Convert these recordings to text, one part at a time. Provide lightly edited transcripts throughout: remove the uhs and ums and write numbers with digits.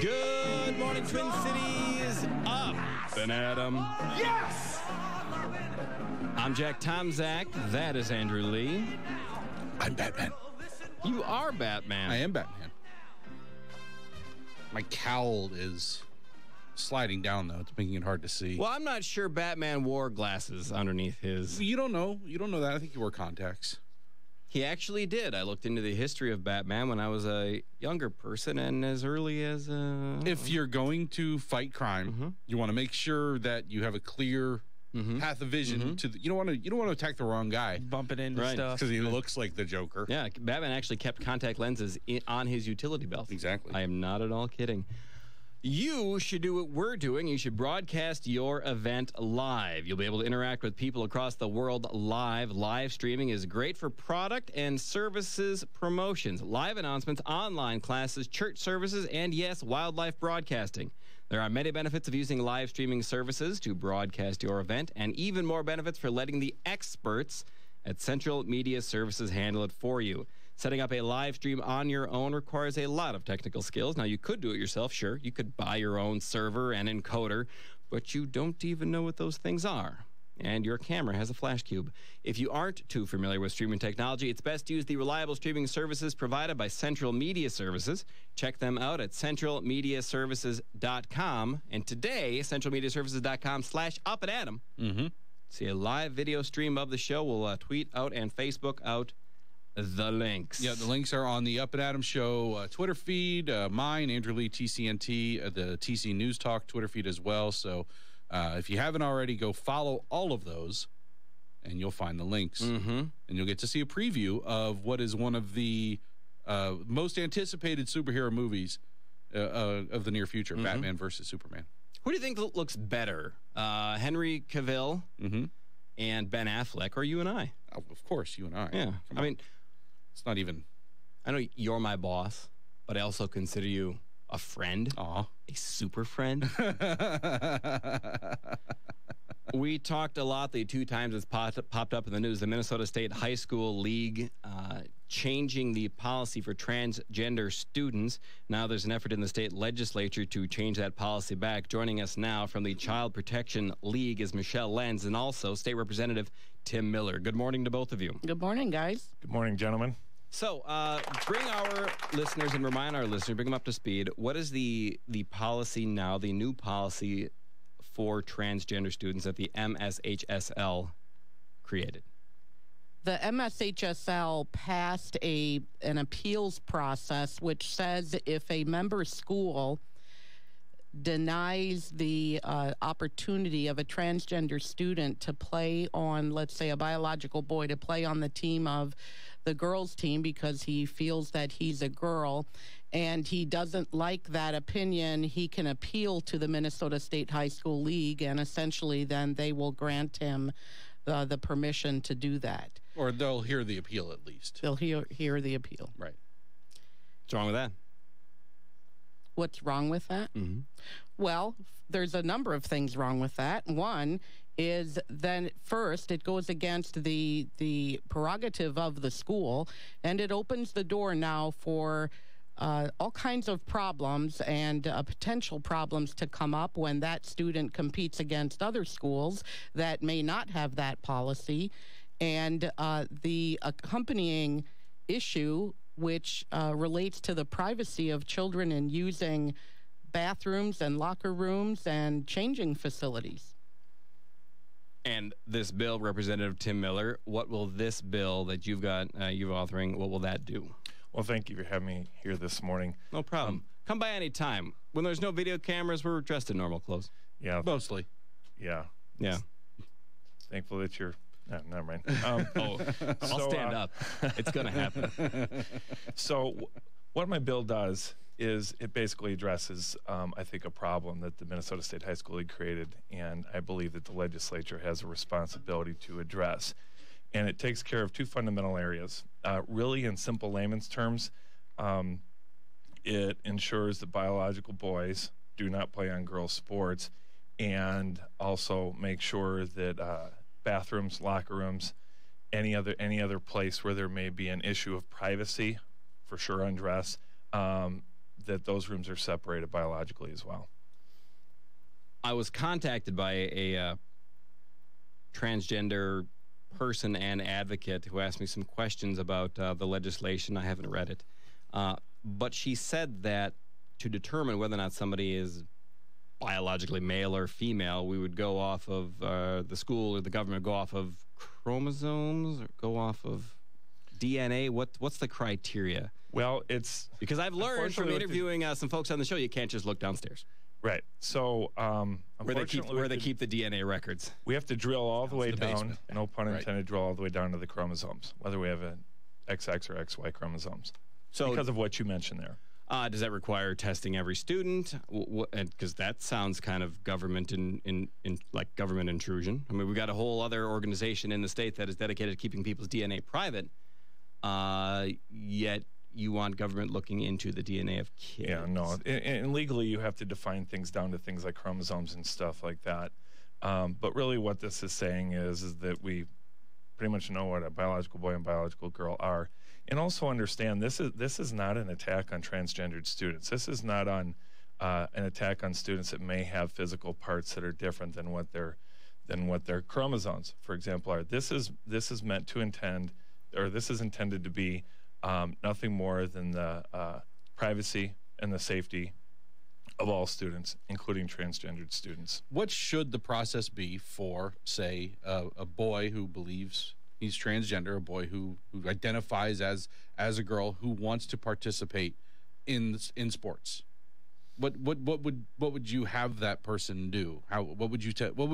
Good morning, Twin Cities. Up and Adam. Yes! I'm Jack Tomzak. That is Andrew Lee. I'm Batman. You are Batman. I am Batman. My cowl is sliding down, though. It's making it hard to see. Well, I'm not sure Batman wore glasses underneath his. You don't know. You don't know that. I think he wore contacts. He actually did. I looked into the history of Batman when I was a younger person, and as early as If you're going to fight crime, you want to make sure that you have a clear path of vision to you don't want to attack the wrong guy, Bumping into stuff. because he looks like the Joker. Yeah, Batman actually kept contact lenses on his utility belt. Exactly. I am not at all kidding. You should do what we're doing. You should broadcast your event live. You'll be able to interact with people across the world live. Live streaming is great for product and services promotions, live announcements, online classes, church services, and yes, wildlife broadcasting. There are many benefits of using live streaming services to broadcast your event, and even more benefits for letting the experts at Central Media Services handle it for you. Setting up a live stream on your own requires a lot of technical skills. Now, you could do it yourself, sure. You could buy your own server and encoder, but you don't even know what those things are. And your camera has a flash cube. If you aren't too familiar with streaming technology, it's best to use the reliable streaming services provided by Central Media Services. Check them out at centralmediaservices.com. And today, centralmediaservices.com/up-and-adam. See a live video stream of the show. We'll tweet out and Facebook out the links. Yeah, the links are on the Up and Adam Show Twitter feed, mine, Andrew Lee, TCNT, the TC News Talk Twitter feed as well. So if you haven't already, go follow all of those, and you'll find the links. And you'll get to see a preview of what is one of the most anticipated superhero movies of the near future, Batman versus Superman. Who do you think looks better, Henry Cavill and Ben Affleck, or you and I? Of course, you and I. Yeah. I mean, it's not even. I know you're my boss, but I also consider you a friend. Aw. A super friend. We talked a lot the two times it's popped up in the news. The Minnesota State High School League changing the policy for transgender students. Now there's an effort in the state legislature to change that policy back. Joining us now from the Child Protection League is Michelle Lenz and also State Representative Tim Miller. Good morning to both of you. Good morning, guys. Good morning, gentlemen. So, bring our listeners and remind our listeners, bring them up to speed. What is the policy now, the new policy for transgender students that the MSHSL created? The MSHSL passed an appeals process which says if a member school denies the opportunity of a transgender student to play on, let's say, a biological boy to play on the team of the girls' team because he feels that he's a girl and he doesn't like that opinion, he can appeal to the Minnesota State High School League, and essentially then they will grant him the permission to do that. Or they'll hear the appeal at least. They'll hear the appeal. Right. What's wrong with that? What's wrong with that? Well, there's a number of things wrong with that. One is then first it goes against the prerogative of the school, and it opens the door now for all kinds of problems and potential problems to come up when that student competes against other schools that may not have that policy. And the accompanying issue, which relates to the privacy of children in using bathrooms and locker rooms and changing facilities. And this bill, Representative Tim Miller, what will this bill that you've got, you're authoring, what will that do? Well, thank you for having me here this morning. No problem. Come by any time. When there's no video cameras, we're dressed in normal clothes. Yeah. Mostly. Yeah. Yeah. Thankful that you're... No, never mind. I'll stand up. It's going to happen. So what my bill does is it basically addresses, I think, a problem that the Minnesota State High School League created, and I believe that the legislature has a responsibility to address. And it takes care of two fundamental areas. Really, in simple layman's terms, it ensures that biological boys do not play on girls' sports, and also make sure that bathrooms, locker rooms, any other place where there may be an issue of privacy, for sure undress, that those rooms are separated biologically as well. I was contacted by a transgender person and advocate who asked me some questions about the legislation. I haven't read it. But she said that to determine whether or not somebody is biologically male or female, we would go off of the school or the government go off of chromosomes or go off of DNA. What's the criteria? Well, it's because I've learned from interviewing some folks on the show, you can't just look downstairs. Right. So where they keep the DNA records. We have to drill all the way down, basement. no pun intended, drill all the way down to the chromosomes, whether we have an XX or XY chromosomes. So because of what you mentioned there. Does that require testing every student? Because that sounds kind of government like government intrusion. I mean, we've got a whole other organization in the state that is dedicated to keeping people's DNA private. Yet you want government looking into the DNA of kids. Yeah, no. And legally, you have to define things down to things like chromosomes and stuff like that. But really what this is saying is that we pretty much know what a biological boy and biological girl are. And also understand this is not an attack on transgendered students. This is not on an attack on students that may have physical parts that are different than what their chromosomes, for example, are. This is meant to intend, or this is intended to be nothing more than the privacy and the safety of all students, including transgendered students. What should the process be for, say, a boy who believes he's transgender, a boy who identifies as a girl who wants to participate in sports? What would you have that person do? What would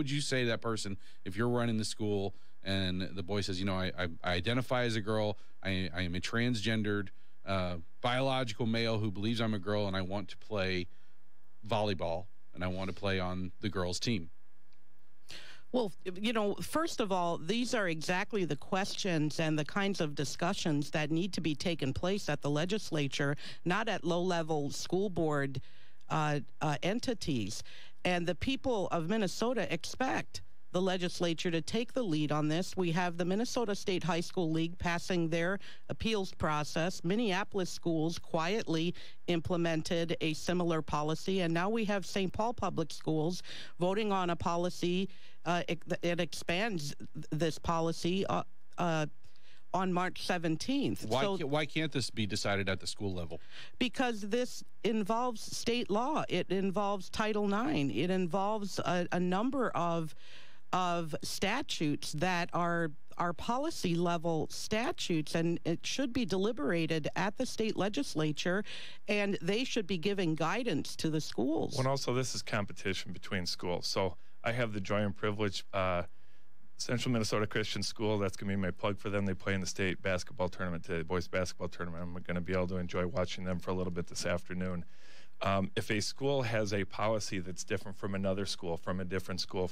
you say to that person if you're running the school and the boy says, I identify as a girl, I am a transgendered biological male who believes I'm a girl, and I want to play volleyball and I want to play on the girls' team? Well, first of all, these are exactly the questions and the kinds of discussions that need to be taken place at the legislature, not at low-level school board entities. And the people of Minnesota expect the legislature to take the lead on this. We have the Minnesota State High School League passing their appeals process. Minneapolis schools quietly implemented a similar policy, and now we have St. Paul Public Schools voting on a policy. It expands this policy on March 17th. Why can't this be decided at the school level? Because this involves state law. It involves Title IX. It involves a number of statutes that are policy level statutes, and it should be deliberated at the state legislature, and they should be giving guidance to the schools. Well, and also this is competition between schools. So I have the joy and privilege, Central Minnesota Christian School, that's going to be my plug for them. They play in the state basketball tournament today, the boys basketball tournament. I'm going to be able to enjoy watching them for a little bit this afternoon. If a school has a policy that's different from another school, from a different school,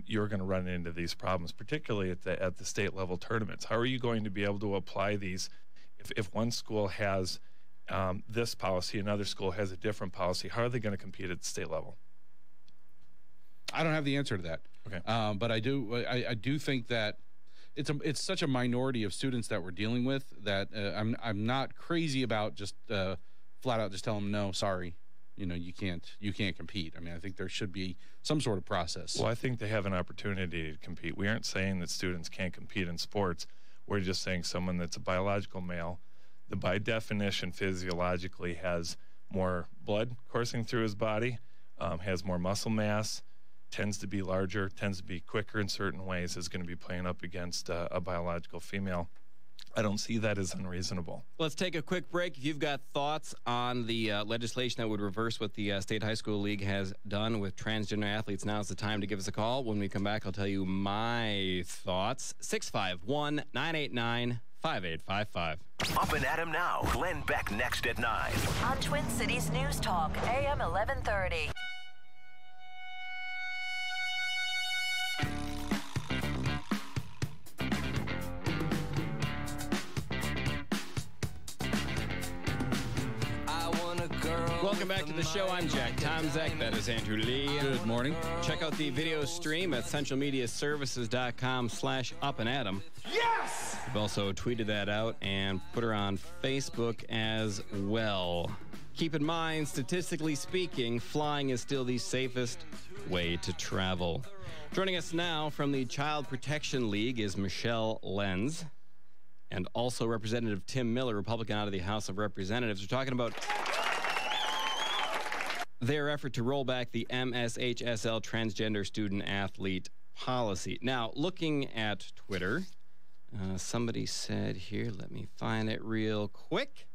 you're going to run into these problems, particularly at the state level tournaments. How are you going to be able to apply these if one school has this policy, another school has a different policy? How are they going to compete at the state level? I don't have the answer to that. Okay. But I do think that it's such a minority of students that we're dealing with that I'm not crazy about just flat out just tell them no, sorry, you can't compete. I mean, I think there should be some sort of process. Well, I think they have an opportunity to compete. We aren't saying that students can't compete in sports. We're just saying someone that's a biological male, that by definition physiologically has more blood coursing through his body, has more muscle mass, tends to be larger, tends to be quicker in certain ways, is going to be playing up against a biological female. I don't see that as unreasonable. Let's take a quick break. If you've got thoughts on the legislation that would reverse what the State High School League has done with transgender athletes, now's the time to give us a call. When we come back, I'll tell you my thoughts. 651-989-5855. Up and at 'em now. Glenn Beck next at 9. On Twin Cities News Talk, AM 1130. Welcome back to the show. I'm Jack Tomzak. That is Andrew Lee. Good morning. Check out the video stream at centralmediaservices.com/upandatom. Yes! We've also tweeted that out and put her on Facebook as well. Keep in mind, statistically speaking, flying is still the safest way to travel. Joining us now from the Child Protection League is Michelle Lenz and also Representative Tim Miller, Republican out of the House of Representatives. We're talking about their effort to roll back the MSHSL transgender student athlete policy. Now, looking at Twitter, somebody said here, let me find it real quick.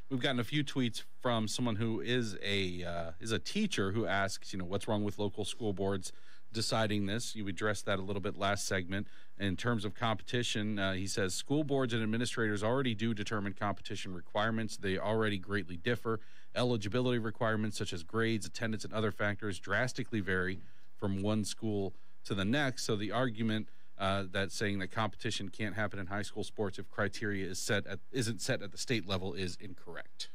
We've gotten a few tweets from someone who is a teacher who asks, what's wrong with local school boards deciding this? You addressed that a little bit last segment. In terms of competition, he says school boards and administrators already do determine competition requirements. They already greatly differ. Eligibility requirements such as grades, attendance, and other factors drastically vary from one school to the next. So the argument that saying that competition can't happen in high school sports if criteria isn't set at the state level is incorrect.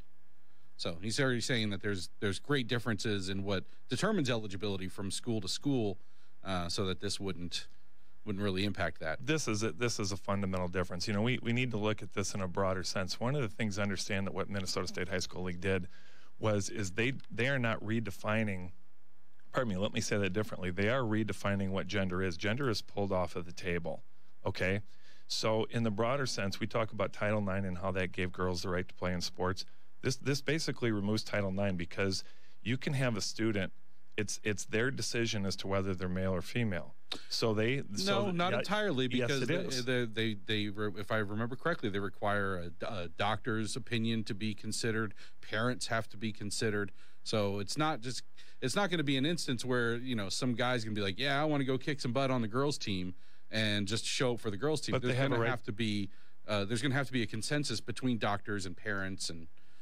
So he's already saying that there's great differences in what determines eligibility from school to school, so that this wouldn't really impact that. This is a fundamental difference. We need to look at this in a broader sense. One of the things to understand that what Minnesota State High School League did is they are not redefining. Pardon me, let me say that differently. They are redefining what gender is. Gender is pulled off of the table, okay? So in the broader sense, we talk about Title IX and how that gave girls the right to play in sports. This basically removes Title IX because you can have a student, it's their decision as to whether they're male or female. Not entirely, because yes, it is. they if I remember correctly, they require a doctor's opinion to be considered. Parents have to be considered. So it's not going to be an instance where some guy's going to be like, yeah, I want to go kick some butt on the girls' team and just show up for the girls' team. But there's going to have to be a consensus between doctors and parents.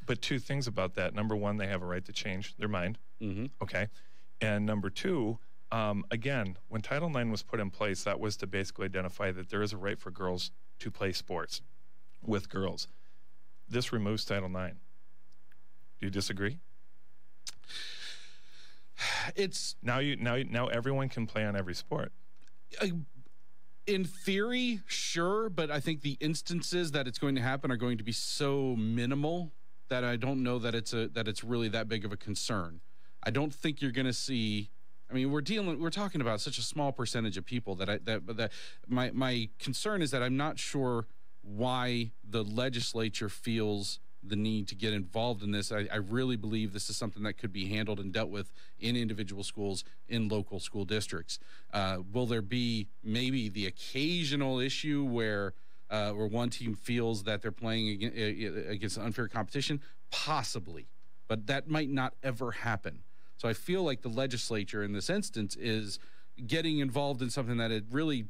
But two things about that. Number one, they have a right to change their mind. Mm-hmm. Okay. And number two, again, when Title IX was put in place, that was to basically identify that there is a right for girls to play sports with girls. This removes Title IX. Do you disagree? It's now everyone can play on every sport. In theory, sure, but I think the instances that it's going to happen are going to be so minimal that I don't know that it's really that big of a concern. I don't think you're going to see. I mean, we're talking about such a small percentage of people that my concern is that I'm not sure why the legislature feels the need to get involved in this. I really believe this is something that could be handled and dealt with in individual schools, in local school districts. Will there be maybe the occasional issue where one team feels that they're playing against unfair competition? Possibly, but that might not ever happen. So I feel like the legislature in this instance is getting involved in something that it really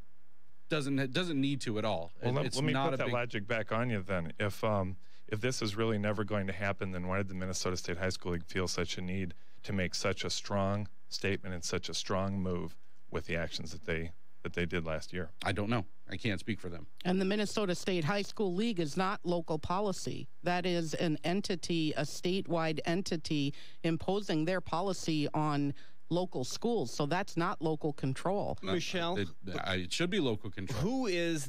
doesn't need to at all. Well, let me put that logic back on you then. If this is really never going to happen, then why did the Minnesota State High School League feel such a need to make such a strong statement and such a strong move with the actions that they did last year? I don't know. I can't speak for them. And the Minnesota State High School League is not local policy. That is an entity, a statewide entity, imposing their policy on local schools. So that's not local control. Michelle, it should be local control. Who's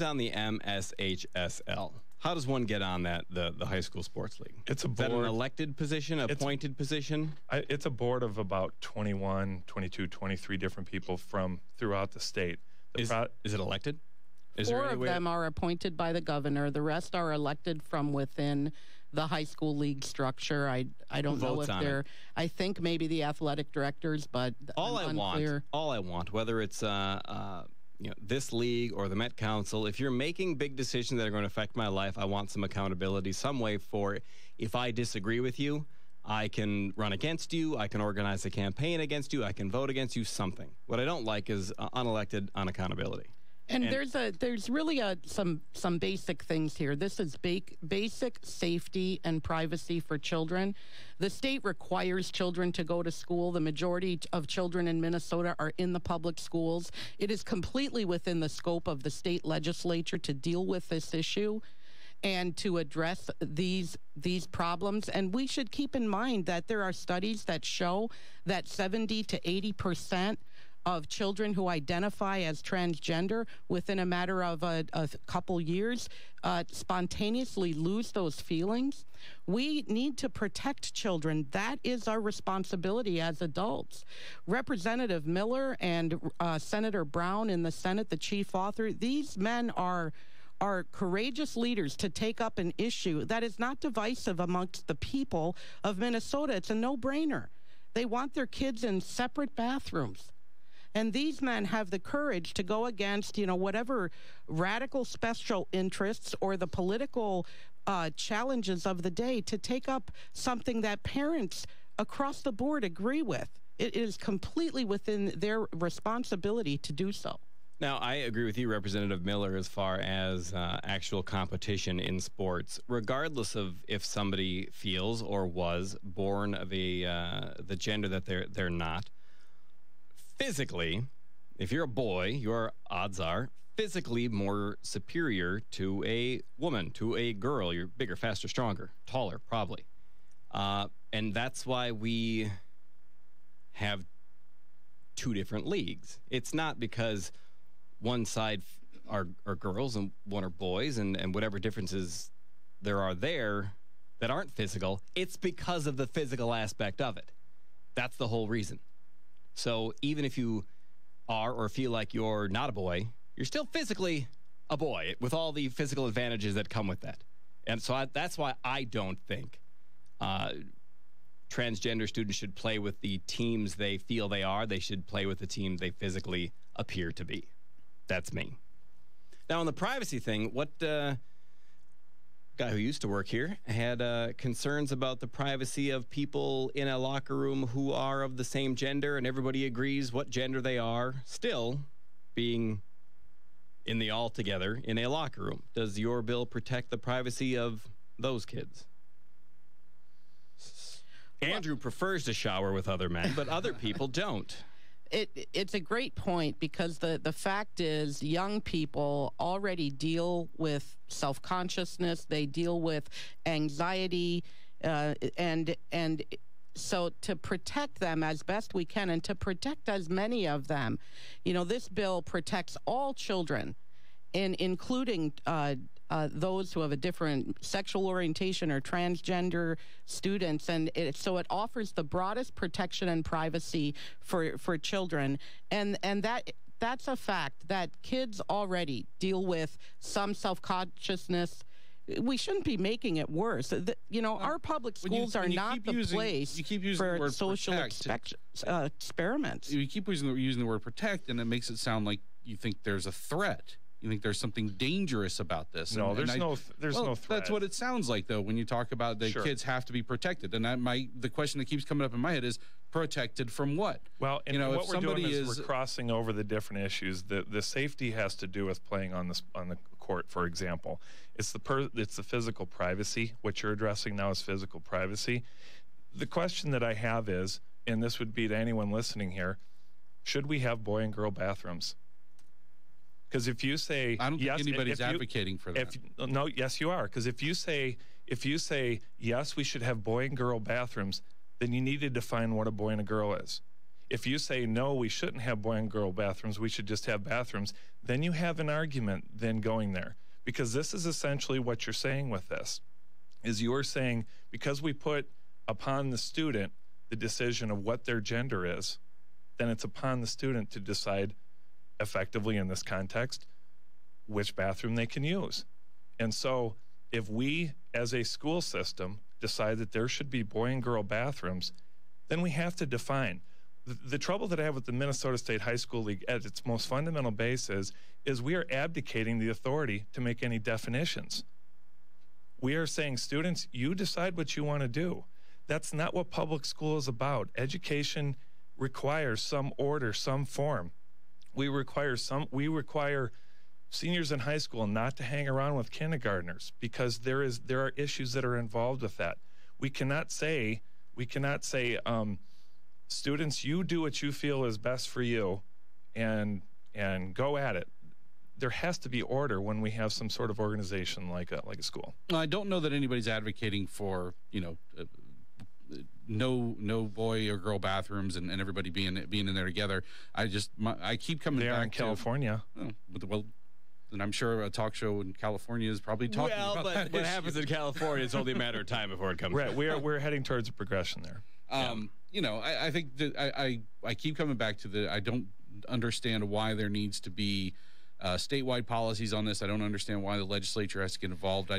on the MSHSL? How does one get on the high school sports league? It's a board. Is that an elected position, appointed position? It's a board of about 21, 22, 23 different people from throughout the state. Is it elected? Four of them are appointed by the governor. The rest are elected from within the high school league structure. I don't know if they're. I think maybe the athletic directors, but all I want, whether it's this league or the Met Council, if you're making big decisions that are going to affect my life, I want some accountability, some way for if I disagree with you, I can run against you, I can organize a campaign against you, I can vote against you, something. What I don't like is unelected unaccountability. And there's really some basic things here. This is basic safety and privacy for children. The state requires children to go to school. The majority of children in Minnesota are in the public schools. It is completely within the scope of the state legislature to deal with this issue and to address these problems. And we should keep in mind that there are studies that show that 70 to 80% of children who identify as transgender within a matter of a couple years spontaneously lose those feelings. We need to protect children. That is our responsibility as adults. Representative Miller and Senator Brown in the Senate, the chief author, these men are courageous leaders to take up an issue that is not divisive amongst the people of Minnesota. It's a no-brainer. They want their kids in separate bathrooms. And these men have the courage to go against, whatever radical special interests or the political challenges of the day to take up something that parents across the board agree with. It is completely within their responsibility to do so. Now, I agree with you, Representative Miller, as far as actual competition in sports, regardless of if somebody feels or was born of the gender that they're not. Physically, if you're a boy, your odds are physically more superior to a woman, to a girl. You're bigger, faster, stronger, taller, probably. And that's why we have two different leagues. It's not because one side are girls and one are boys, and whatever differences there are there that aren't physical, it's because of the physical aspect of it. That's the whole reason. So even if you are or feel like you're not a boy, you're still physically a boy with all the physical advantages that come with that. And so that's why I don't think transgender students should play with the teams they feel they are. They should play with the team they physically appear to be. That's me. Now, on the privacy thing, what guy who used to work here had concerns about the privacy of people in a locker room who are of the same gender, and everybody agrees what gender they are, still being in the all together in a locker room. Does your bill protect the privacy of those kids? Andrew prefers to shower with other men, but other people don't. It's a great point, because the fact is young people already deal with self-consciousness. They deal with anxiety, and so to protect them as best we can, and to protect as many of them, this bill protects all children, including those who have a different sexual orientation or transgender students, and so it offers the broadest protection and privacy for children, and that's a fact that kids already deal with some self-consciousness. We shouldn't be making it worse. Our public schools are not the place for social experiments. You keep using the word protect, and it makes it sound like you think there's a threat. You think there's something dangerous about this? No, there's no threat. That's what it sounds like, though, when you talk about the kids have to be protected. And the question that keeps coming up in my head is, protected from what? Well, and what we're doing is we're crossing over the different issues. The safety has to do with playing on the court, for example. It's the physical privacy. What you're addressing now is physical privacy. The question that I have is, and this would be to anyone listening here, should we have boy and girl bathrooms? Because if you say, I don't think anybody's advocating for that. No, yes, you are. Because if you say yes, we should have boy and girl bathrooms, then you need to define what a boy and a girl is. If you say no, we shouldn't have boy and girl bathrooms, we should just have bathrooms, then you have an argument then going there. Because this is essentially what you're saying with this, is you are saying, because we put upon the student the decision of what their gender is, then it's upon the student to decide effectively in this context which bathroom they can use. And so if we as a school system decide that there should be boy and girl bathrooms, then we have to define. The trouble that I have with the Minnesota State High School League at its most fundamental base is we are abdicating the authority to make any definitions. We are saying, students, you decide what you want to do. That's not what public school is about. Education requires some order, some form. We require seniors in high school not to hang around with kindergartners, because there are issues that are involved with that. We cannot say students, you do what you feel is best for you, and go at it. There has to be order when we have some sort of organization like a school. I don't know that anybody's advocating for no boy or girl bathrooms and everybody being in there together. I keep coming They back are in California. Well, and I'm sure a talk show in California is probably talking about but that what issue. happens in California, it's only a matter of time before it comes. Right, we're heading towards a progression there. You know, I think that I keep coming back to I don't understand why there needs to be statewide policies on this. I don't understand why the legislature has to get involved.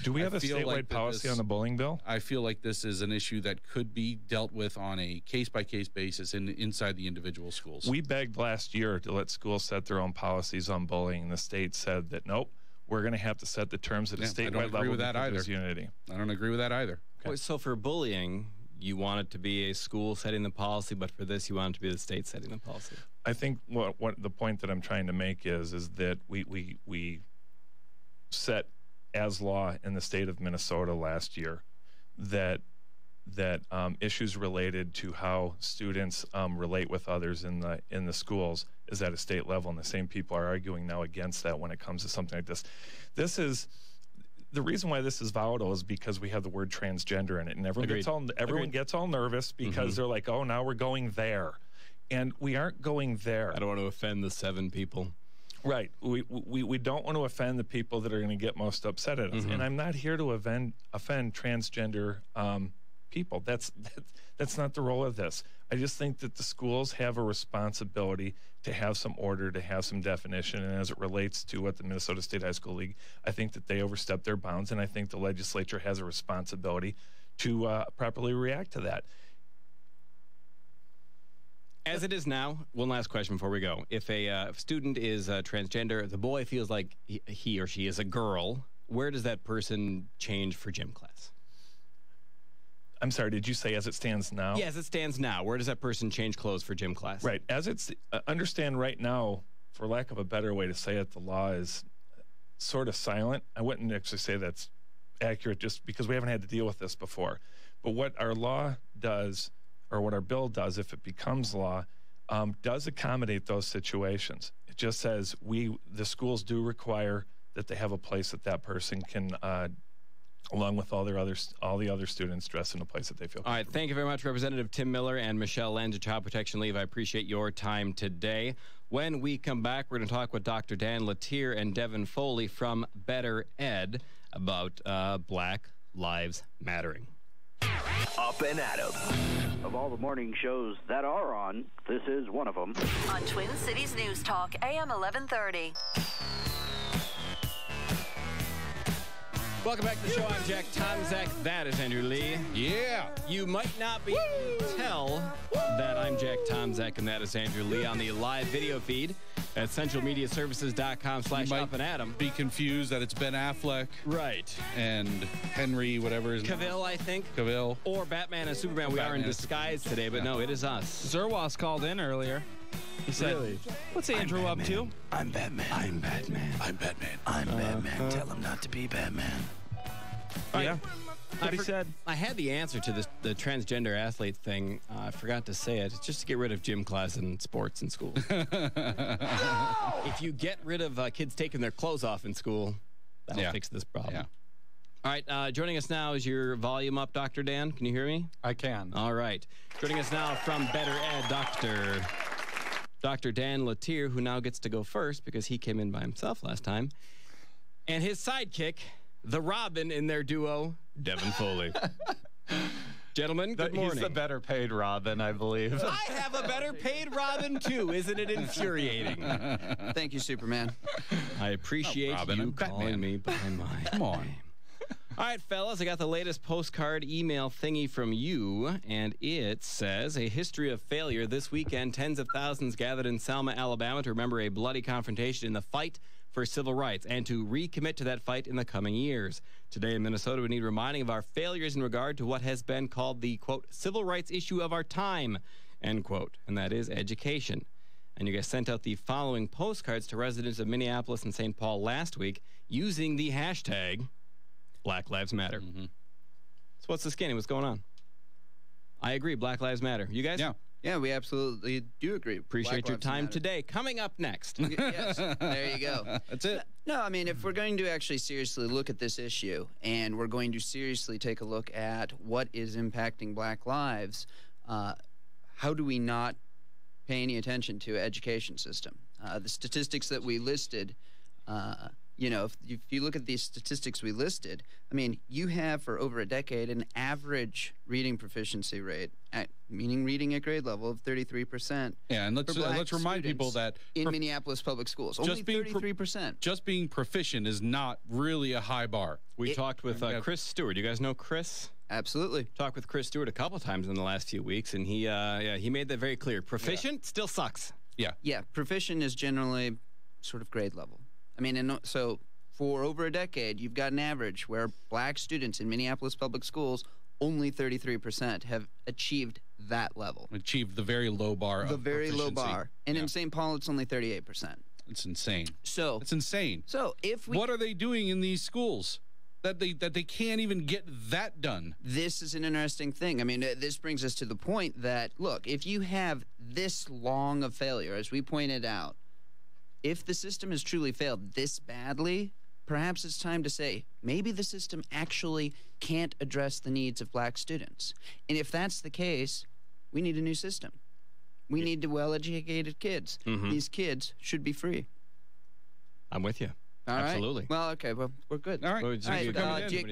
Do we have a feel statewide like policy on the bullying bill? I feel like this is an issue that could be dealt with on a case-by-case basis inside the individual schools. We begged last year to let schools set their own policies on bullying. The state said that, nope, we're going to have to set the terms at a statewide level with that because either. there's unity. I don't agree with that either. Well, so for bullying, you want it to be a school setting the policy, but for this, you want it to be the state setting the policy. I think what the point that I'm trying to make is that we set as law in the state of Minnesota last year that issues related to how students relate with others in the schools is at a state level, and the same people are arguing now against that when it comes to something like this. This is the reason why this is volatile is because we have the word transgender in it, and everyone gets all nervous because they're like, oh, now we're going there. And we aren't going there. I don't want to offend the 7 people. Right. We don't want to offend the people that are going to get most upset at us. And I'm not here to offend transgender people. That's not the role of this. I just think that the schools have a responsibility to have some order, to have some definition. And as it relates to what the Minnesota State High School League, I think that they overstep their bounds. And I think the legislature has a responsibility to properly react to that. As it is now, one last question before we go. If a student is transgender, the boy feels like he or she is a girl, where does that person change for gym class? I'm sorry, did you say as it stands now? Yeah, as it stands now, where does that person change clothes for gym class? Right. As it's, understand right now, for lack of a better way to say it, the law is sort of silent. I wouldn't actually say that's accurate just because we haven't had to deal with this before. But what our law does, or what our bill does if it becomes law, does accommodate those situations. It just says the schools do require that they have a place that person can, along with all the other students, dress in a place that they feel comfortable. All right, thank you very much, Representative Tim Miller and Michelle Lenz of Child Protection Leave. I appreciate your time today. When we come back, we're going to talk with Dr. Dan Latier and Devin Foley from Better Ed about Black Lives Mattering. Up and Adam. Of all the morning shows that are on, this is one of them. On Twin Cities News Talk, AM 1130. Welcome back to the show. I'm Jack Tomzak. That is Andrew Lee. Yeah. You might not be able to tell that I'm Jack Tomzak and that is Andrew Lee on the live video feed at centralmediaservices.com/UpandAdam. Be confused that it's Ben Affleck. Right. And Henry, whatever his Cavill, I think. Cavill. Or Batman and Superman. We are in disguise today, but no, it is us. Zerwas called in earlier. He said, what's Andrew up to? I'm Batman. I'm Batman. I'm Batman. I'm Batman. Tell him not to be Batman. Yeah. What he said. I had the answer to the transgender athlete thing. I forgot to say it. It's just to get rid of gym class and sports in school. If you get rid of kids taking their clothes off in school, that'll fix this problem. Yeah. All right, joining us now is your volume up, Dr. Dan. Can you hear me? I can. All right. Joining us now from Better Ed, Dr. Dan Latier, who now gets to go first because he came in by himself last time. And his sidekick, the Robin in their duo, Devin Foley. Gentlemen, good morning. He's the better paid Robin, I believe. I have a better paid Robin, too. Isn't it infuriating? Thank you, Superman. I appreciate Robin, you I'm calling me by my Come on. name. All right, fellas, I got the latest postcard email thingy from you, and it says, a history of failure. This weekend, tens of thousands gathered in Selma, Alabama to remember a bloody confrontation in the fight for civil rights and to recommit to that fight in the coming years. Today in Minnesota, we need reminding of our failures in regard to what has been called the, quote, civil rights issue of our time, end quote, and that is education. And you guys sent out the following postcards to residents of Minneapolis and St. Paul last week using the hashtag Black Lives Matter. So what's the skinny? What's going on? I agree. Black Lives Matter. You guys? Yeah. Yeah, we absolutely do agree. Appreciate your time today. Coming up next. Yes, there you go. That's it. No, I mean, if we're going to actually seriously look at this issue and we're going to seriously take a look at what is impacting Black lives, how do we not pay any attention to education system? The statistics that we listed, if you look at these statistics we listed, I mean, you have for over a decade an average reading proficiency rate, meaning reading at grade level, of 33%. Yeah, and let's remind people that in Minneapolis public schools, only 33%. Just being proficient is not really a high bar. We talked with Chris Stewart. You guys know Chris? Absolutely. Talked with Chris Stewart a couple times in the last few weeks, and he made that very clear. Proficient still sucks. Yeah. Yeah, proficient is generally sort of grade level. I mean, and so for over a decade, you've got an average where Black students in Minneapolis public schools, only 33% have achieved that level. Achieved the very low bar of the very low proficiency. bar. And in St. Paul, it's only 38%. It's insane. So it's insane. So if we, what are they doing in these schools that they can't even get that done? This is an interesting thing. I mean, this brings us to the point that, look, if you have this long of failure, as we pointed out, if the system has truly failed this badly, perhaps it's time to say, maybe the system actually can't address the needs of Black students. And if that's the case, we need a new system. We need well-educated kids. Mm-hmm. These kids should be free. I'm with you. All Absolutely. Right. Well, okay. Well, we're good. All right. Well,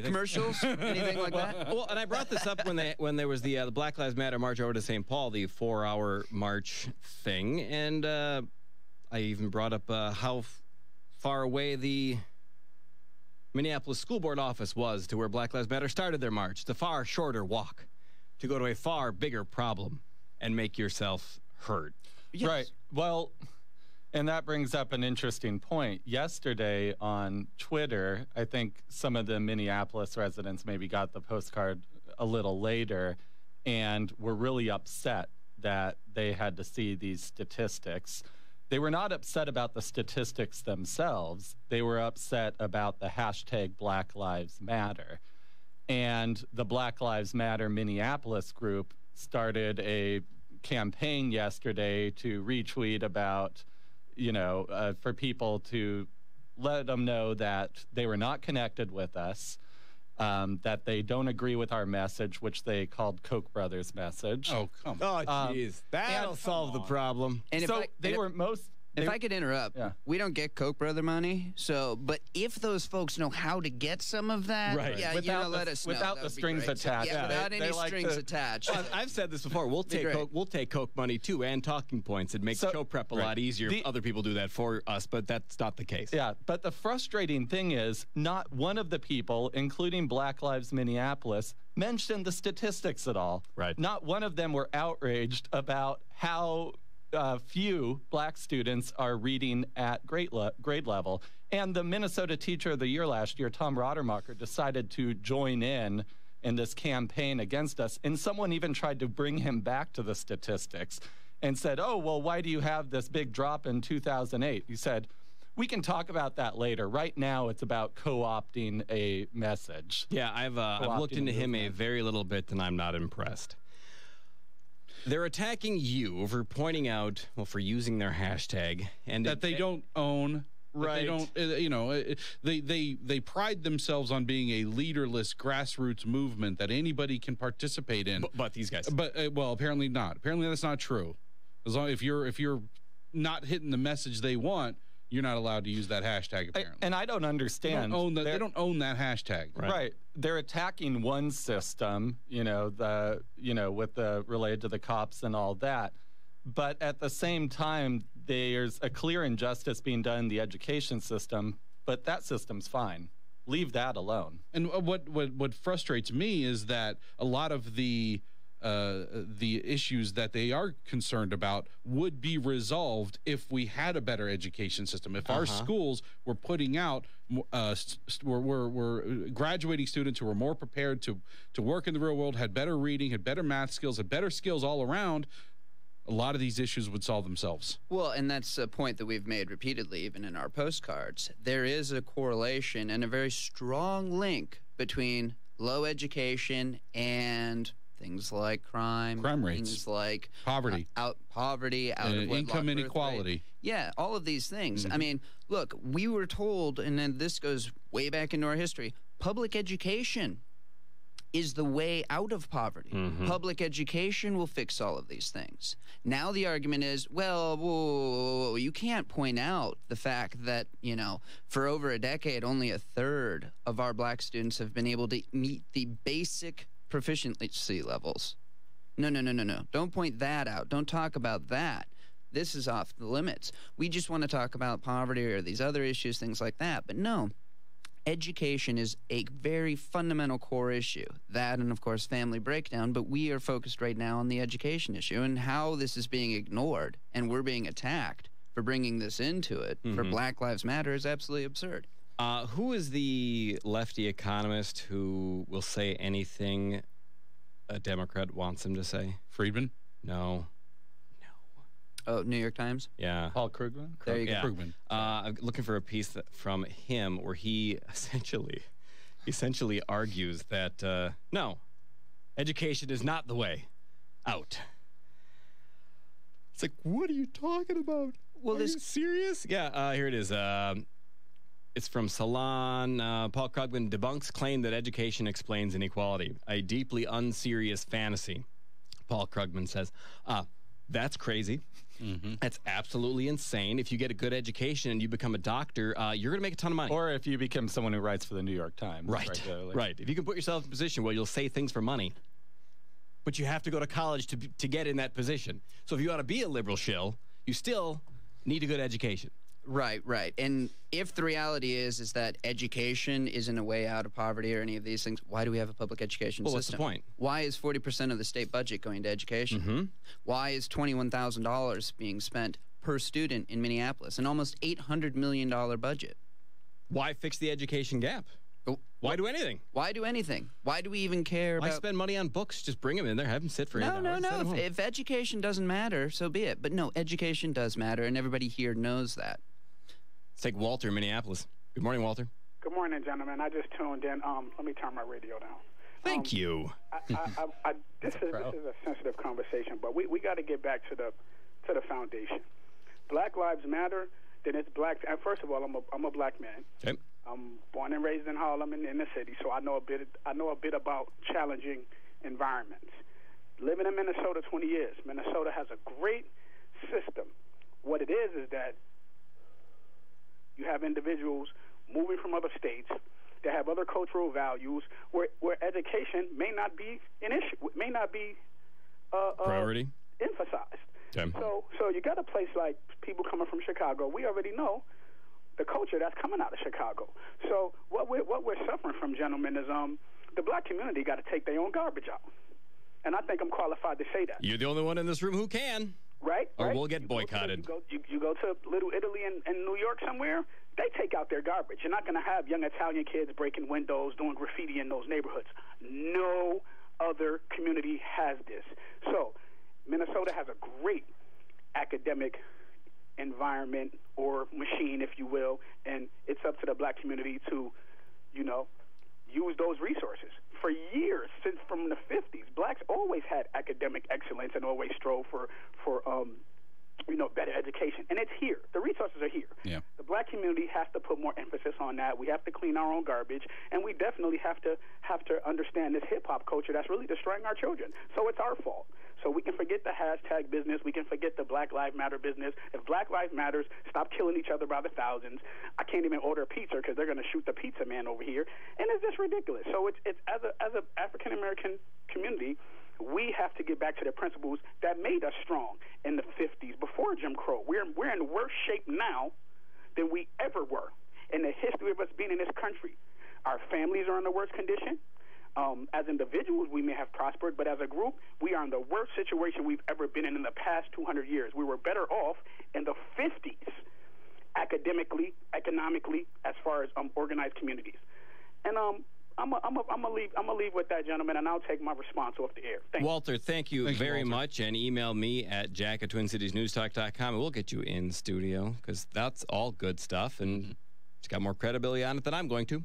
commercials? Anything like that? Well, and I brought this up when there was the Black Lives Matter march over to St. Paul, the 4-hour march thing, and I even brought up how far away the Minneapolis School Board office was to where Black Lives Matter started their march. It's a far shorter walk to go to a far bigger problem and make yourself heard. Yes. Right. Well, and that brings up an interesting point. Yesterday on Twitter, I think some of the Minneapolis residents maybe got the postcard a little later and were really upset that they had to see these statistics. They were not upset about the statistics themselves. They were upset about the hashtag Black Lives Matter. And the Black Lives Matter Minneapolis group started a campaign yesterday to retweet about, for people to let them know that they were not connected with us, that they don't agree with our message, which they called Koch brothers message. Oh, come on. Oh, jeez. That'll solve the problem. And so if I could interrupt, we don't get Koch brother money. So, but if those folks know how to get some of that, right. Let us know. Without the strings attached. Yeah, without any strings attached. Well, I've said this before. We'll take Koch money too, and talking points. It makes show prep a lot easier. Other people do that for us, but that's not the case. Yeah, but the frustrating thing is, not one of the people, including Black Lives Minneapolis, mentioned the statistics at all. Right. Not one of them were outraged about how few Black students are reading at grade level. And the Minnesota Teacher of the Year last year, Tom Rodermacher, decided to join in this campaign against us. And someone even tried to bring him back to the statistics and said, oh, well, why do you have this big drop in 2008? He said, we can talk about that later. Right now, it's about co-opting a message. Yeah, I've looked into him a very little bit, and I'm not impressed. They're attacking you for pointing out, for using their hashtag, and that they don't own. Right. They don't. They pride themselves on being a leaderless grassroots movement that anybody can participate in. But these guys. But well, apparently not. Apparently that's not true. As long if you're not hitting the message they want, you're not allowed to use that hashtag. Apparently, and I don't understand. They don't own that hashtag. Right. They're attacking one system, with the related to the cops and all that. But at the same time, there's a clear injustice being done in the education system. But that system's fine. Leave that alone. And what frustrates me is that a lot of the issues that they are concerned about would be resolved if we had a better education system. If our schools were putting out, were graduating students who were more prepared to work in the real world, had better reading, had better math skills, had better skills all around, a lot of these issues would solve themselves. Well, and that's a point that we've made repeatedly, even in our postcards. There is a correlation and a very strong link between low education and things like crime rates, things like poverty, poverty, out of income inequality. Yeah, all of these things. I mean, look, we were told, and then this goes way back into our history, public education is the way out of poverty. Public education will fix all of these things. Now the argument is, well, whoa, you can't point out the fact that, you know, for over a decade, only a third of our black students have been able to meet the basic proficiency levels. No. Don't point that out. Don't talk about that. This is off the limits. We just want to talk about poverty or these other issues, things like that. But no. Education is a very fundamental core issue. That and, of course, family breakdown. But we are focused right now on the education issue and how this is being ignored. And we're being attacked for bringing this into it. For Black Lives Matter is absolutely absurd. Who is the lefty economist who will say anything a Democrat wants him to say? Friedman? No. Oh, New York Times? Yeah. Paul Krugman? There you go. Krugman. I'm looking for a piece from him where he essentially argues that, no, education is not the way out. It's like, what are you talking about? Well, are you serious? Yeah, here it is. It's from Salon. Paul Krugman debunks claim that education explains inequality. A deeply unserious fantasy. Paul Krugman says, that's crazy. That's absolutely insane. If you get a good education and you become a doctor, you're going to make a ton of money. Or if you become someone who writes for the New York Times. Right. If you can put yourself in a position where you'll say things for money, but you have to go to college to get in that position. So if you want to be a liberal shill, you still need a good education. Right. And if the reality is that education isn't a way out of poverty or any of these things, why do we have a public education system? What's the point? Why is 40% of the state budget going to education? Why is $21,000 being spent per student in Minneapolis? An almost $800 million budget. Why fix the education gap? Why do anything? Why do anything? Why do we even care Why about... spend money on books? Just bring them in there, have them sit for 8 hours. No. If education doesn't matter, so be it. But no, education does matter, and everybody here knows that. Let's take Walter in Minneapolis. Good morning, Walter. Good morning, gentlemen. I just tuned in. Let me turn my radio down. Thank you. This is a sensitive conversation, but we got to get back to the foundation. Black Lives Matter. Then it's black. And first of all, I'm a black man. Okay. I'm born and raised in Harlem in the city, so I know a bit about challenging environments. Living in Minnesota 20 years, Minnesota has a great system. What it is that you have individuals moving from other states that have other cultural values where education may not be an issue, may not be priority emphasized. Okay. So you got a place like people coming from Chicago. We already know the culture that's coming out of Chicago. So what we're suffering from, gentlemen, is the black community got to take their own garbage out. And I think I'm qualified to say that. You're the only one in this room who can. Right? Or we'll get boycotted. You go to Little Italy in New York somewhere, they take out their garbage. You're not going to have young Italian kids breaking windows, doing graffiti in those neighborhoods. No other community has this. So Minnesota has a great academic environment or machine, if you will, and it's up to the black community to, use those resources. For years, since from the 50s, blacks always had academic excellence and always strove for better education. And it's here. The resources are here. Yeah. The black community has to put more emphasis on that. We have to clean our own garbage, and we definitely have to understand this hip-hop culture that's really destroying our children. So it's our fault. So we can forget the hashtag business. We can forget the Black Lives Matter business. If Black Lives Matters, stop killing each other by the thousands. I can't even order a pizza because they're going to shoot the pizza man over here. And it's just ridiculous. So it's as a African-American community, we have to get back to the principles that made us strong in the 50s, before Jim Crow. We're in worse shape now than we ever were in the history of us being in this country. Our families are in the worst condition. As individuals, we may have prospered, but as a group, we are in the worst situation we've ever been in the past 200 years. We were better off in the 50s, academically, economically, as far as organized communities. And I'm gonna leave with that, gentlemen, and I'll take my response off the air. Thank Walter, thank you very much, and email me at jack@twincitiesnewstalk.com, and we'll get you in studio because that's all good stuff. And It's got more credibility on it than I'm going to.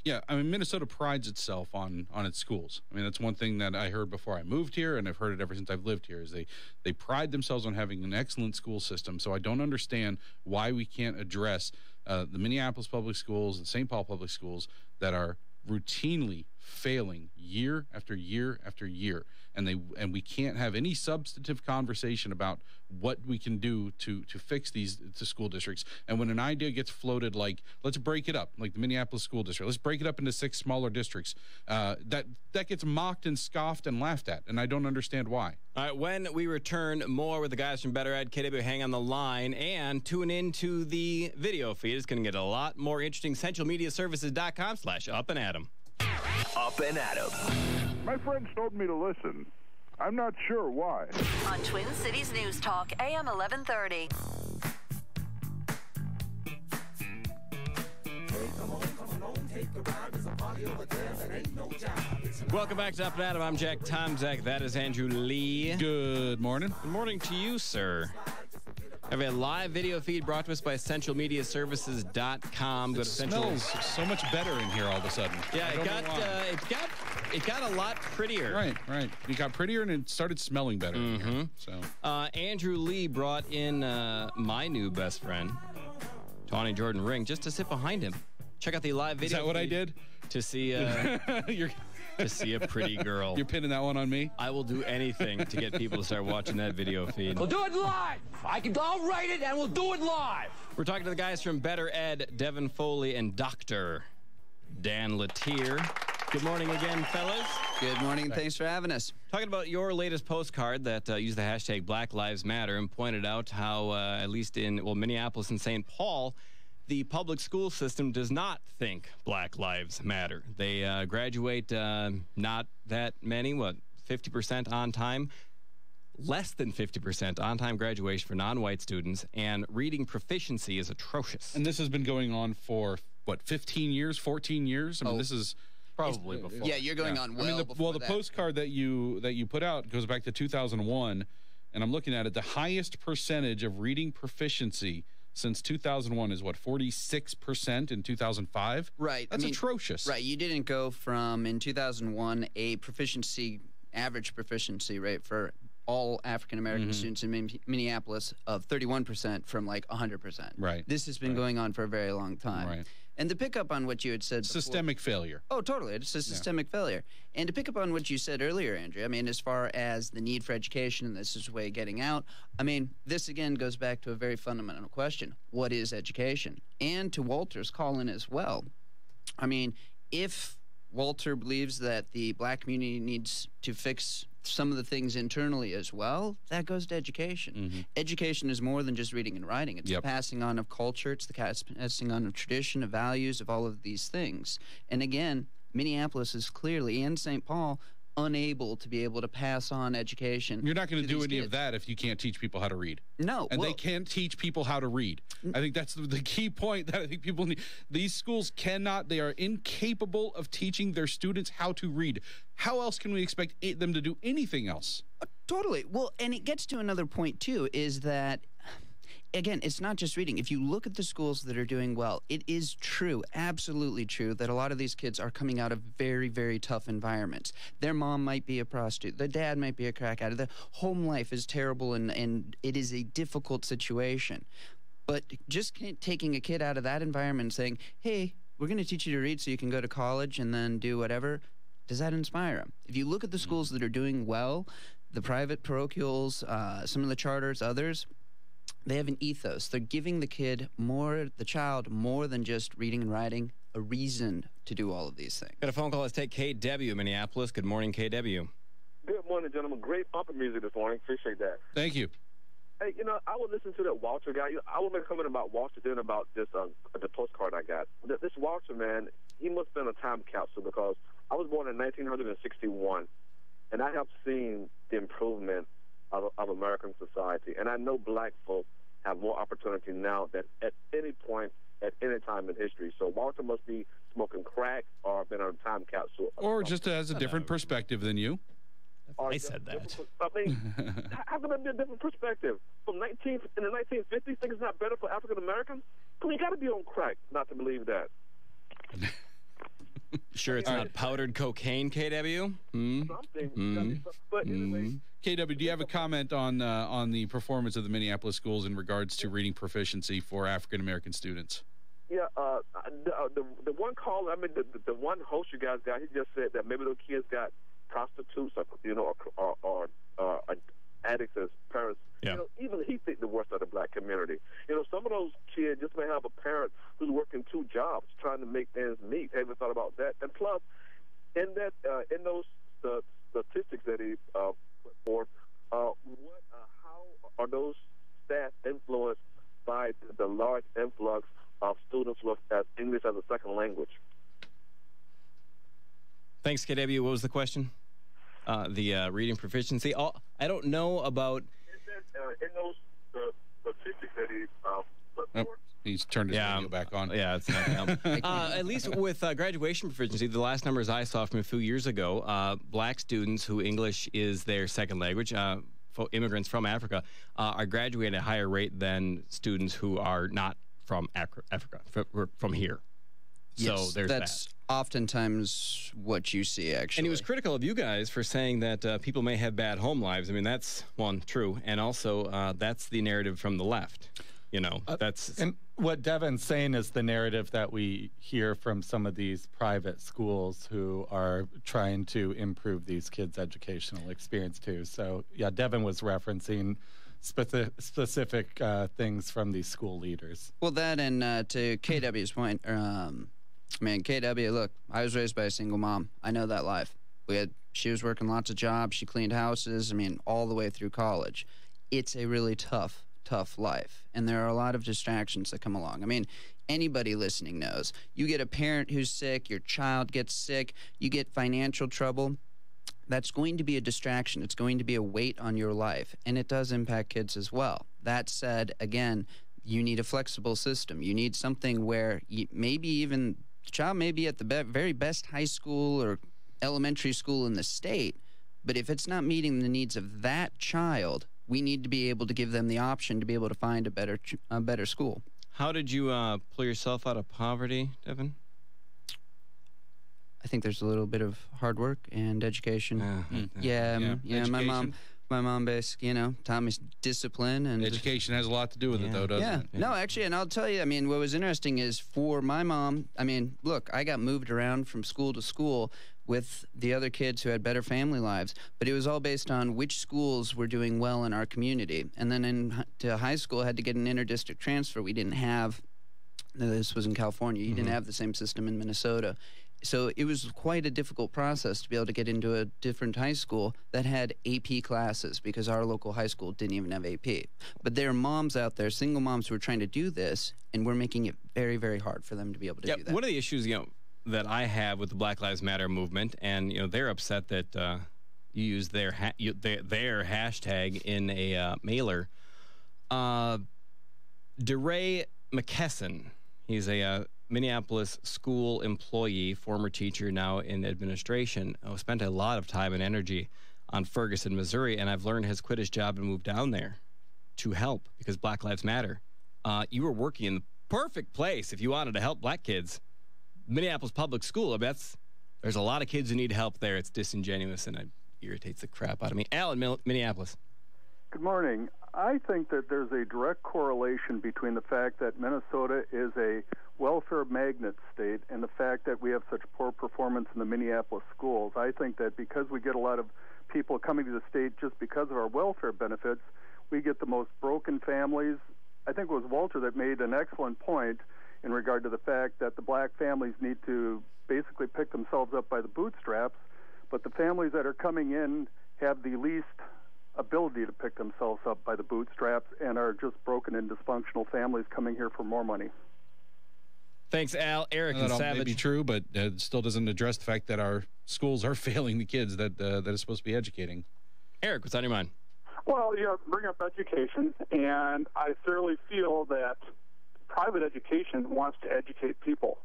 Yeah, I mean, Minnesota prides itself on its schools. I mean, that's one thing that I heard before I moved here, and I've heard it ever since I've lived here, is they pride themselves on having an excellent school system. So I don't understand why we can't address the Minneapolis public schools and St. Paul public schools that are routinely failing year after year after year, and we can't have any substantive conversation about what we can do to fix these school districts. And when an idea gets floated, like let's break it up, like the Minneapolis school district, let's break it up into 6 smaller districts, that gets mocked and scoffed and laughed at, and I don't understand why. All right, when we return, more with the guys from Better Ed. KW, hang on the line and tune into the video feed. It's going to get a lot more interesting. CentralMediaServices.com/UpAndAdam. Up and Adam. My friends told me to listen. I'm not sure why. On Twin Cities News Talk, AM 1130. Welcome back to Up and Adam. I'm Jack Tomzak. That is Andrew Lee. Good morning. Good morning to you, sir. I have a live video feed brought to us by CentralMediaServices.com. Go to smells so much better in here all of a sudden. Yeah, it got a lot prettier. Right. It got prettier and it started smelling better. Mm-hmm. So Andrew Lee brought in my new best friend, Tawny Jordan Ring, just to sit behind him. Check out the live video. Is that what I did? To see to see a pretty girl. You're pinning that one on me? I will do anything to get people to start watching that video feed. We'll do it live. I'll write it and we'll do it live. We're talking to the guys from Better Ed, Devin Foley and Dr. Dan Latier. Good morning again, fellas. Good morning. Thanks for having us. Talking about your latest postcard that used the hashtag Black Lives Matter and pointed out how, at least in Minneapolis and St. Paul, the public school system does not think Black Lives Matter. They graduate not that many, 50% on time? Less than 50% on-time graduation for non-white students, and reading proficiency is atrocious. And this has been going on for, 15 years, 14 years? I mean, this is probably before. Yeah, you're going on well before the postcard that you put out goes back to 2001, and I'm looking at it. The highest percentage of reading proficiency since 2001 is 46% in 2005? Right. That's atrocious. Right. You didn't go from, in 2001, a average proficiency rate for all African-American students in Minneapolis of 31% from 100%. Right. This has been going on for a very long time. Right. And to pick up on what you had said Systemic failure. Oh, totally. It's a systemic failure. And to pick up on what you said earlier, Andrew, I mean, as far as the need for education, and this is a way of getting out, I mean, this again goes back to a very fundamental question. What is education? And to Walter's call in as well. I mean, if Walter believes that the black community needs to fix some of the things internally as well, that goes to education. Education is more than just reading and writing. It's the passing on of culture. It's the passing on of tradition, of values, of all of these things. And again, Minneapolis is clearly, and St. Paul, unable to be able to pass on education. You're not going to do any of that if you can't teach people how to read. No. And they can't teach people how to read. I think that's the key point that I think people need. These schools they are incapable of teaching their students how to read. How else can we expect them to do anything else? Totally. Well, and it gets to another point, too, is that again, it's not just reading. If you look at the schools that are doing well, it is true, absolutely true, that a lot of these kids are coming out of very, very tough environments. Their mom might be a prostitute. Their dad might be a crack addict. The home life is terrible, and it is a difficult situation. But just taking a kid out of that environment and saying, hey, we're going to teach you to read so you can go to college and then do whatever, does that inspire them? If you look at the schools that are doing well, the private parochials, some of the charters, others, they have an ethos. They're giving the child more than just reading and writing, a reason to do all of these things. Got a phone call. Let's take KW, Minneapolis. Good morning, KW. Good morning, gentlemen. Great bumper music this morning. Appreciate that. Thank you. Hey, I would listen to that Walter guy. I will make a comment about Walter doing about this, the postcard I got. This Walter, man, he must have been a time capsule because I was born in 1961, and I have seen the improvement of American society. And I know black folks have more opportunity now than at any point, at any time in history. So Walter must be smoking crack or been on a time capsule. Or just has a different perspective than you. I said that. I mean, how can that be a different perspective? In the 1950s, things not better for African Americans? you got to be on crack not to believe that. Sure, it's not powdered cocaine, KW. Something. But anyway. KW, do you have a comment on the performance of the Minneapolis schools in regards to reading proficiency for African American students? Yeah, the one caller, the one host you guys got, he just said that maybe those kids got prostitutes, or addicts as parents. Yeah. Even he think the worst of the black community. Some of those kids just may have a parent who's working 2 jobs trying to make ends meet. Have you thought about that? And plus, in those statistics that he put forth, how are those staff influenced by the large influx of students with English as a second language? Thanks, KW. What was the question? The reading proficiency. I don't know about. In those statistics that he put forth. He's turned his radio back on. Yeah, it's not at least with graduation proficiency, the last numbers I saw from a few years ago, black students who English is their second language, immigrants from Africa, are graduating at a higher rate than students who are not from Africa, from here. Yes, so there's that's oftentimes what you see, actually. And he was critical of you guys for saying that people may have bad home lives. I mean, that's, one, true. And also, that's the narrative from the left. That's... And what Devin's saying is the narrative that we hear from some of these private schools who are trying to improve these kids' educational experience, too. So, yeah, Devin was referencing specific things from these school leaders. Well, that and to KW's point, KW, look, I was raised by a single mom. I know that life. She was working lots of jobs. She cleaned houses, all the way through college. It's a really tough life. And there are a lot of distractions that come along. Anybody listening knows. You get a parent who's sick, your child gets sick, you get financial trouble. That's going to be a distraction. It's going to be a weight on your life. And it does impact kids as well. That said, again, you need a flexible system. You need something where maybe even the child may be at the very best high school or elementary school in the state, but if it's not meeting the needs of that child, we need to be able to give them the option to be able to find a better school. How did you pull yourself out of poverty, Devin? I think there's a little bit of hard work and education. My mom basically, taught me discipline, and education has a lot to do with it, though, doesn't it? No, actually, and I'll tell you, what was interesting is for my mom, look, I got moved around from school to school with the other kids who had better family lives, but it was all based on which schools were doing well in our community. And then into high school, I had to get an inter-district transfer. We didn't have, this was in California, you didn't have the same system in Minnesota. So it was quite a difficult process to be able to get into a different high school that had AP classes, because our local high school didn't even have AP. But there are moms out there, single moms, who are trying to do this, and we're making it very, very hard for them to be able to do that. One of the issues, that I have with the Black Lives Matter movement, and they're upset that you use their hashtag in a mailer. DeRay McKesson, he's a Minneapolis school employee, former teacher, now in administration, spent a lot of time and energy on Ferguson, Missouri, and I've learned has quit his job and moved down there to help because Black Lives Matter. You were working in the perfect place if you wanted to help black kids. Minneapolis Public School, there's a lot of kids who need help there. It's disingenuous, and it irritates the crap out of me. Al in Minneapolis. Good morning. I think that there's a direct correlation between the fact that Minnesota is a welfare magnet state and the fact that we have such poor performance in the Minneapolis schools. I think that because we get a lot of people coming to the state just because of our welfare benefits, we get the most broken families. I think it was Walter that made an excellent point in regard to the fact that the black families need to basically pick themselves up by the bootstraps, but the families that are coming in have the least ability to pick themselves up by the bootstraps and are just broken and dysfunctional families coming here for more money. Thanks, Al. Eric and Savage. That may be true, but it still doesn't address the fact that our schools are failing the kids that is supposed to be educating. Eric, what's on your mind? Well, bring up education, and I thoroughly feel that private education wants to educate people,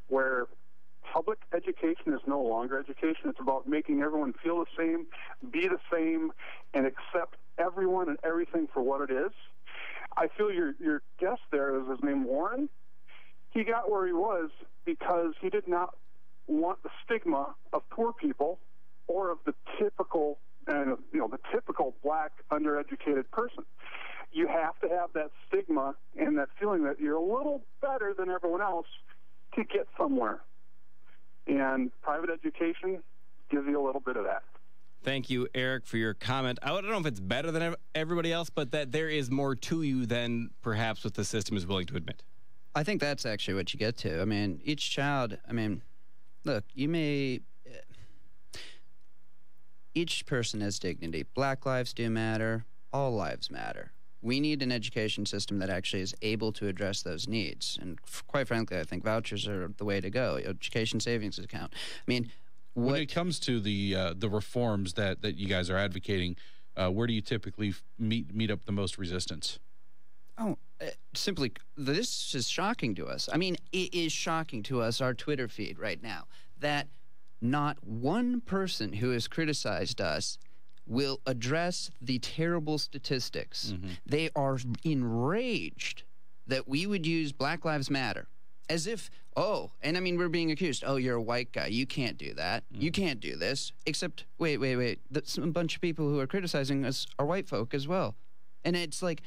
where public education is no longer education. It's about making everyone feel the same, be the same, and accept everyone and everything for what it is. I feel your guest there, is his name Warren? he got where he was because he did not want the stigma of poor people or of the typical, the typical black undereducated person. You have to have that stigma and that feeling that you're a little better than everyone else to get somewhere. And private education gives you a little bit of that. Thank you, Eric, for your comment. I don't know if it's better than everybody else, but that there is more to you than perhaps what the system is willing to admit. I think that's actually what you get to. I mean, each child, look, each person has dignity. Black lives do matter. All lives matter. We need an education system that actually is able to address those needs. And quite frankly, I think vouchers are the way to go. Education savings account. When it comes to the reforms that you guys are advocating, where do you typically meet up the most resistance? Simply, this is shocking to us. It is shocking to us, our Twitter feed right now, that not one person who has criticized us will address the terrible statistics. They are enraged that we would use Black Lives Matter as if, we're being accused, you're a white guy, you can't do that, you can't do this, except, wait, a bunch of people who are criticizing us are white folk as well. And it's like,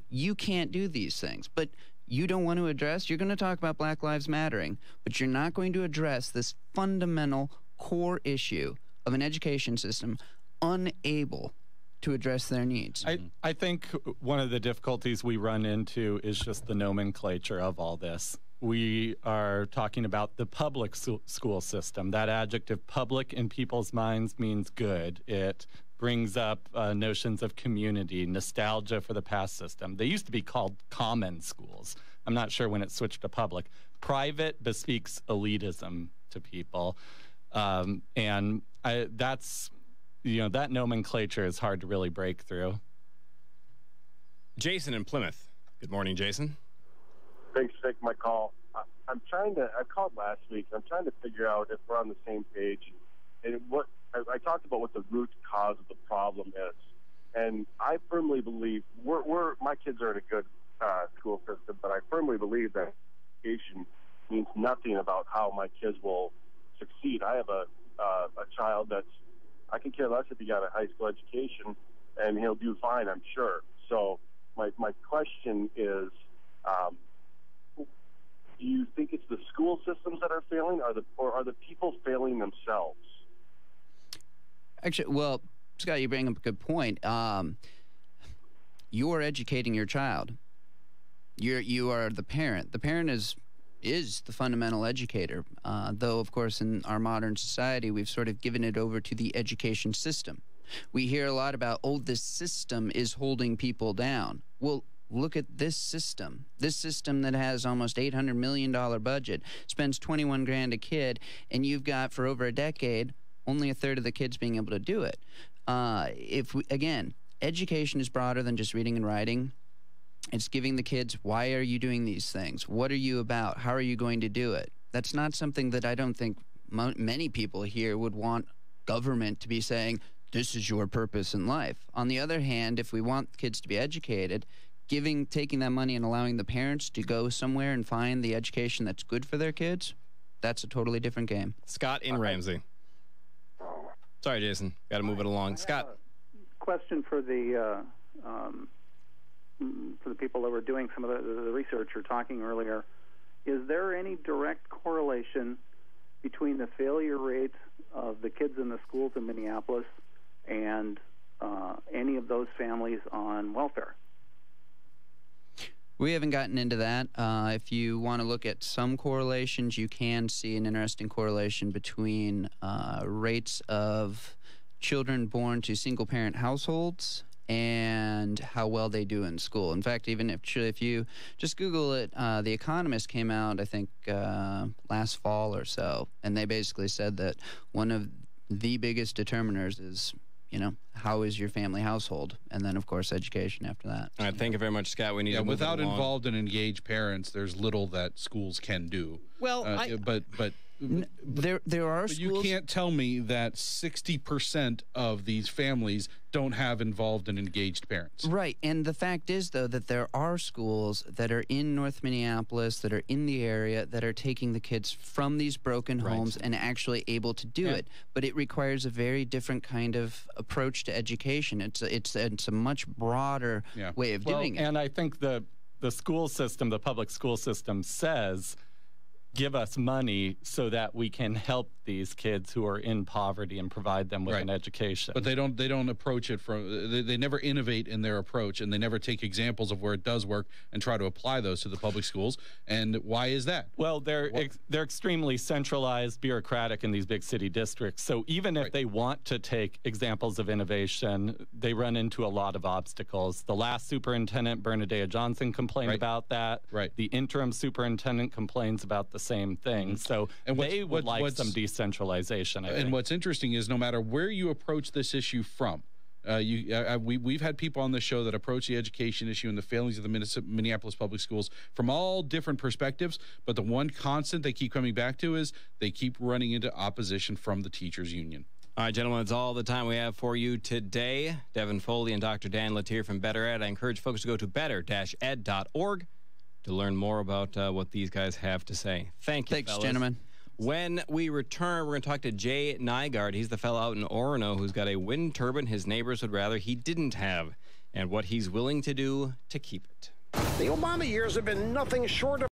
you can't do these things, but you don't want to address, you're going to talk about Black Lives Mattering, but you're not going to address this fundamental core issue of an education system unable to address their needs. I think one of the difficulties we run into is just the nomenclature of all this. We are talking about the public school system. That adjective public in people's minds means good. It brings up notions of community, nostalgia for the past system. They used to be called common schools. I'm not sure when it switched to public. Private bespeaks elitism to people. That nomenclature is hard to really break through. Jason in Plymouth. Good morning, Jason. Thanks for taking my call. I called last week. I'm trying to figure out if we're on the same page. And I talked about what the root cause of the problem is. And I firmly believe my kids are in a good school system, but I firmly believe that education means nothing about how my kids will succeed. I have a child I can care less if he got a high school education, and he'll do fine, I'm sure. So my question is, do you think it's the school systems that are failing, or are the people failing themselves? Actually, well, Scott, you bring up a good point. You're educating your child. You are the parent. The parent is the fundamental educator, though, of course, in our modern society, we've sort of given it over to the education system. We hear a lot about, this system is holding people down. Well, look at this system. This system that has almost $800 million budget, spends $21,000 a kid, and you've got, for over a decade, only a third of the kids being able to do it. Education is broader than just reading and writing. It's giving the kids, why are you doing these things? What are you about? How are you going to do it? That's not something that I don't think many people here would want government to be saying, this is your purpose in life. On the other hand, if we want kids to be educated, taking that money and allowing the parents to go somewhere and find the education that's good for their kids, that's a totally different game. Scott in Ramsey. Sorry, Jason. Got to move it along. Scott. Question for the people that were doing some of the research or talking earlier. Is there any direct correlation between the failure rates of the kids in the schools in Minneapolis and any of those families on welfare? We haven't gotten into that. If you want to look at some correlations, you can see an interesting correlation between rates of children born to single-parent households and how well they do in school. In fact, even if you just Google it, The Economist came out, I think, last fall or so, and they basically said that one of the biggest determiners is, how is your family household? And then, of course, education after that. All right, thank you very much, Scott. We need to move without it along. Involved and engaged parents, there's little that schools can do. Well, but There are but schools. you can't tell me that 60% of these families don't have involved and engaged parents. Right. And the fact is, though, that there are schools that are in North Minneapolis, that are in the area, that are taking the kids from these broken homes and actually able to do it. But it requires a very different kind of approach to education. It's a much broader way of doing it. And I think the school system, the public school system says, give us money so that we can help these kids who are in poverty and provide them with an education. But they don't approach it from. They never innovate in their approach, and they never take examples of where it does work and try to apply those to the public schools. And why is that? Well, they're extremely centralized, bureaucratic in these big city districts. So even if they want to take examples of innovation, they run into a lot of obstacles. The last superintendent, Bernadette Johnson, complained about that. Right. The interim superintendent complains about the same thing. So they would like some decentralization, I think. And what's interesting is no matter where you approach this issue from, we've had people on the show that approach the education issue and the failings of the Minneapolis public schools from all different perspectives, but the one constant they keep coming back to is they keep running into opposition from the teachers union. All right, gentlemen, that's all the time we have for you today. Devin Foley and Dr. Dan Latier from Better Ed. I encourage folks to go to better-ed.org to learn more about what these guys have to say. Thank you, Thanks, fellas. gentlemen. When we return, we're going to talk to Jay Nygaard. He's the fellow out in Orono who's got a wind turbine his neighbors would rather he didn't have, and what he's willing to do to keep it. The Obama years have been nothing short of